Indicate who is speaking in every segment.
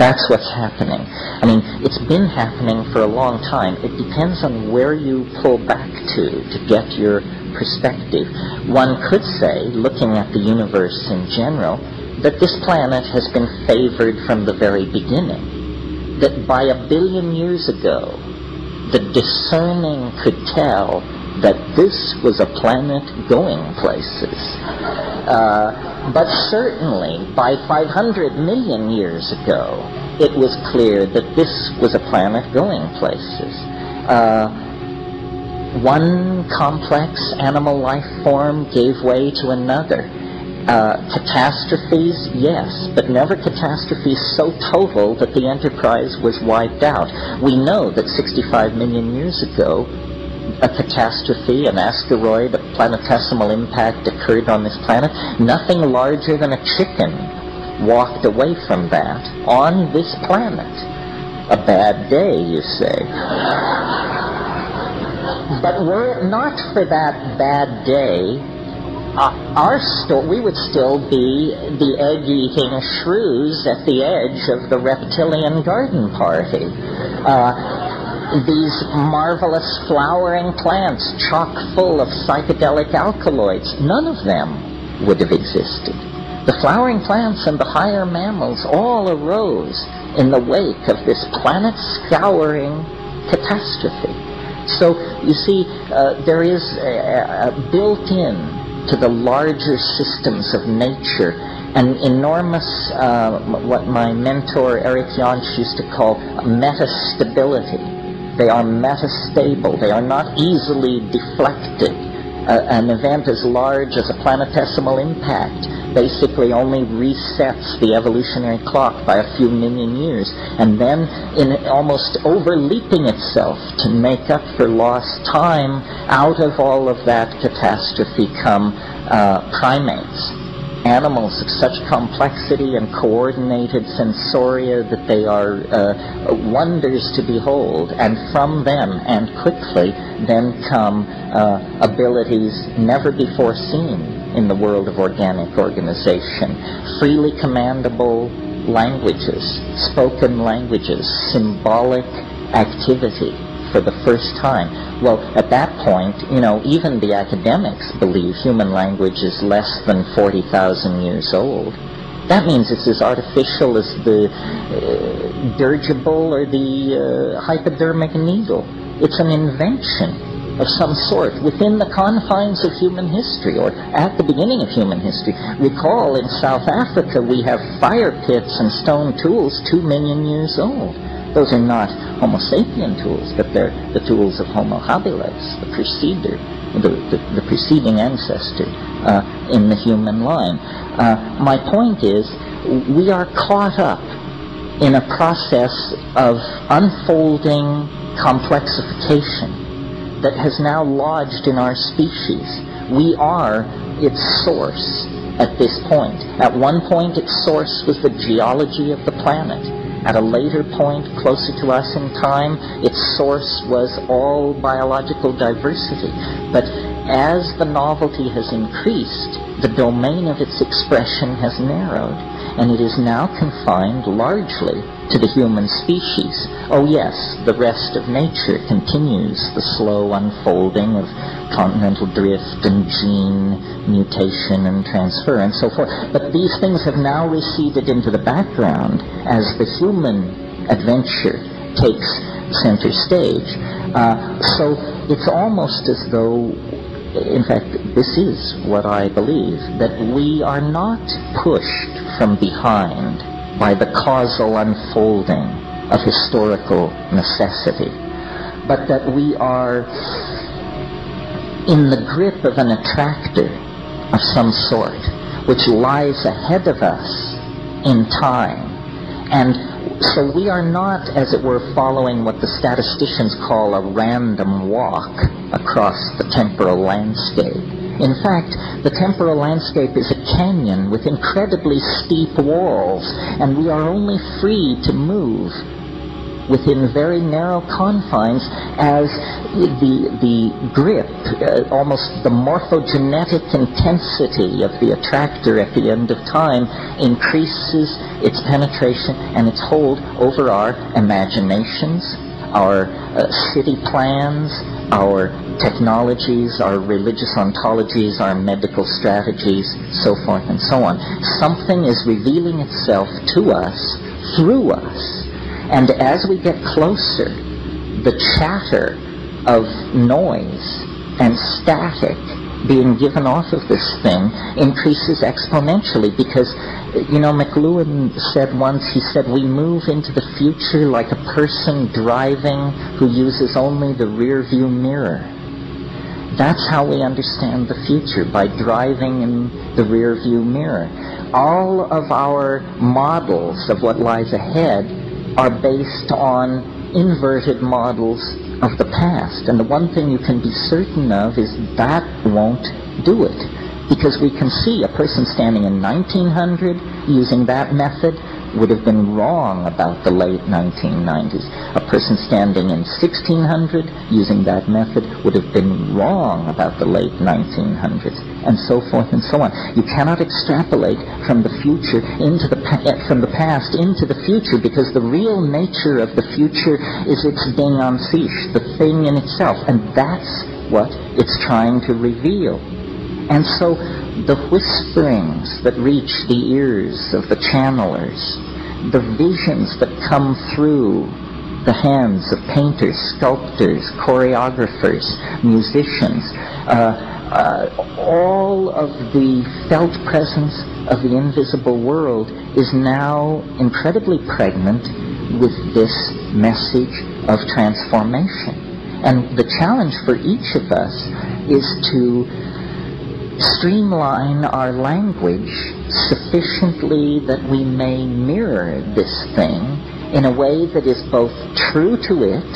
Speaker 1: That's what's happening. I mean, it's been happening for a long time. It depends on where you pull back to get your perspective. One could say, looking at the universe in general, that this planet has been favored from the very beginning. That by 1 billion years ago, the discerning could tell that this was a planet going places. But certainly, by 500 million years ago, it was clear that this was a planet going places. One complex animal life form gave way to another. Catastrophes, yes, but never catastrophes so total that the Enterprise was wiped out. We know that 65 million years ago, a catastrophe, an asteroid, a planetesimal impact occurred on this planet. Nothing larger than a chicken walked away from that on this planet. A bad day, you say. But were it not for that bad day, we would still be the egg-eating shrews at the edge of the reptilian garden party. These marvelous flowering plants chock full of psychedelic alkaloids, none of them would have existed. The flowering plants and the higher mammals all arose in the wake of this planet-scouring catastrophe. So, you see, there is built-in to the larger systems of nature an enormous, what my mentor Eric Jantsch used to call metastability. They are metastable. They are not easily deflected. An event as large as a planetesimal impact basically only resets the evolutionary clock by a few million years, and then in almost overleaping itself to make up for lost time, out of all of that catastrophe come primates. Animals of such complexity and coordinated sensoria that they are wonders to behold, and from them, and quickly, then come abilities never before seen in the world of organic organization. Freely commandable languages, spoken languages, symbolic activity for the first time. Well, at that point, even the academics believe human language is less than 40,000 years old. That means it's as artificial as the dirigible or the hypodermic needle. It's an invention of some sort within the confines of human history, or at the beginning of human history. Recall, in South Africa, we have fire pits and stone tools 2 million years old. Those are not Homo sapien tools, but they're the tools of Homo habilis, the preceding ancestor in the human line. My point is, we are caught up in a process of unfolding complexification that has now lodged in our species. We are its source at this point. At one point, its source was the geology of the planet. At a later point, closer to us in time, its source was all biological diversity. But as the novelty has increased, the domain of its expression has narrowed, and it is now confined largely to the human species. Oh yes, the rest of nature continues the slow unfolding of continental drift and gene mutation and transfer and so forth. But these things have now receded into the background as the human adventure takes center stage. So it's almost as though, in fact, this is what I believe, that we are not pushed from behind by the causal unfolding of historical necessity, but that we are in the grip of an attractor of some sort, which lies ahead of us in time. And so we are not, as it were, following what the statisticians call a random walk across the temporal landscape. In fact, the temporal landscape is a canyon with incredibly steep walls, and we are only free to move within very narrow confines as the grip, almost the morphogenetic intensity of the attractor at the end of time increases its penetration and its hold over our imaginations, our city plans, our technologies, our religious ontologies, our medical strategies, so forth and so on. Something is revealing itself to us, through us. And as we get closer, the chatter of noise and static being given off of this thing increases exponentially, because, McLuhan said once, he said, we move into the future like a person driving who uses only the rear view mirror. That's how we understand the future, by driving in the rear view mirror. All of our models of what lies ahead are based on inverted models of the past. And the one thing you can be certain of is that won't do it. Because we can see a person standing in 1900 using that method would have been wrong about the late 1990s. A person standing in 1600 using that method would have been wrong about the late 1900s, and so forth and so on. You cannot extrapolate from the future into from the past into the future, because the real nature of the future is its ding en sich, the thing in itself, and that's what it's trying to reveal. And so the whisperings that reach the ears of the channelers, the visions that come through the hands of painters, sculptors, choreographers, musicians, all of the felt presence of the invisible world is now incredibly pregnant with this message of transformation. And the challenge for each of us is to streamline our language sufficiently that we may mirror this thing in a way that is both true to it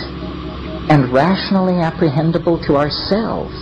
Speaker 1: and rationally apprehendable to ourselves.